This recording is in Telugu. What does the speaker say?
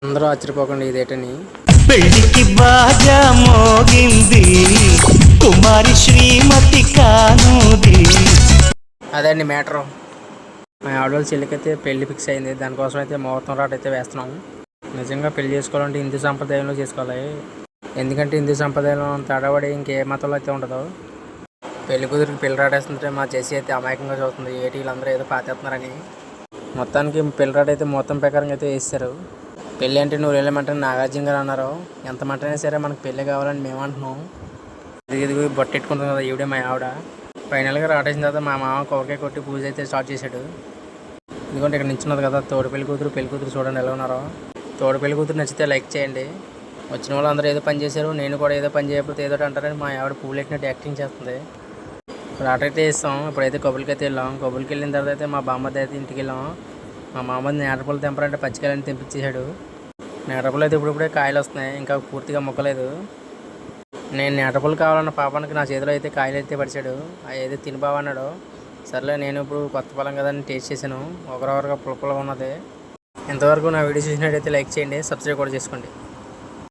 అందరూ ఆశ్చర్యపోకండి ఇదేటని. పెళ్లికి బాగా మోగింది కుమారి శ్రీమతి కానుది. అదే అండి మ్యాటరు. మా ఆడవాళ్ళ చెల్లికైతే పెళ్లి ఫిక్స్ అయింది. దానికోసం అయితే ముహూర్తం రాట అయితే వేస్తున్నాం. నిజంగా పెళ్లి చేసుకోవాలంటే హిందూ సంప్రదాయంలో చేసుకోవాలి. ఎందుకంటే హిందూ సంప్రదాయంలో తడబడి ఇంకే మతంలో అయితే ఉండదు. పెళ్లి కూతురికి పెళ్లి రాటేస్తుంటే మా జెస్సీ అయితే అమాయకంగా చూస్తుంది. ఏటి వీళ్ళందరూ ఏదో పాతేస్తున్నారని. మొత్తానికి పెళ్లి రాట అయితే మొత్తం ప్రకారం అయితే వేస్తారు. పెళ్ళి అంటే నువ్వు వెళ్ళమంటే నాగార్జున గారు అన్నారు. ఎంత మంటైనా సరే మనకు పెళ్ళి కావాలని మేము అంటున్నాం. ఇది బొట్టెట్టుకుంటుంది కదా ఈవిడే మా ఆవిడ. ఫైనల్గా రాటేసిన తర్వాత మా మామ కొబ్బరికాయ కొట్టి పూజ అయితే స్టార్ట్ చేశాడు. ఎందుకంటే ఇక్కడ నించున్నది కదా తోడు పెళ్లి కూతురు చూడండి ఎలా ఉన్నారో. తోడు పెళ్లి కూతురు నచ్చితే లైక్ చేయండి. వచ్చిన వాళ్ళు అందరూ ఏదో పని చేశారు. నేను కూడా ఏదో పని చేయకపోతే ఏదో అంటారని మా ఆవిడ పూలు ఎట్టినట్టు యాక్టింగ్ చేస్తుంది. రాట అయితే ఇస్తాం. ఇప్పుడైతే కొబ్బరికి అయితే వెళ్ళాం. కొబ్బరికి వెళ్ళిన తర్వాత అయితే మా బామ్మది అయితే ఇంటికి వెళ్ళాం. మా మామది నేటపూలు తెంపాలంటే పచ్చికాయలని తెంపించేశాడు. నేటపూలు అయితే ఇప్పుడిప్పుడే కాయలు వస్తున్నాయి. ఇంకా పూర్తిగా మొక్కలేదు. నేను నేటపూలు కావాలన్న పాపానికి నా చేతిలో అయితే కాయలు అయితే పడిచాడు. అవి అయితే తిని బావ అన్నాడు. సర్లే నేను ఇప్పుడు కొత్త పొలం కదా అని టేస్ట్ చేశాను. ఒకరొకరుగా పులపులుగా ఉన్నది. ఇంతవరకు నా వీడియో చూసినట్టయితే లైక్ చేయండి, సబ్స్క్రైబ్ కూడా చేసుకోండి.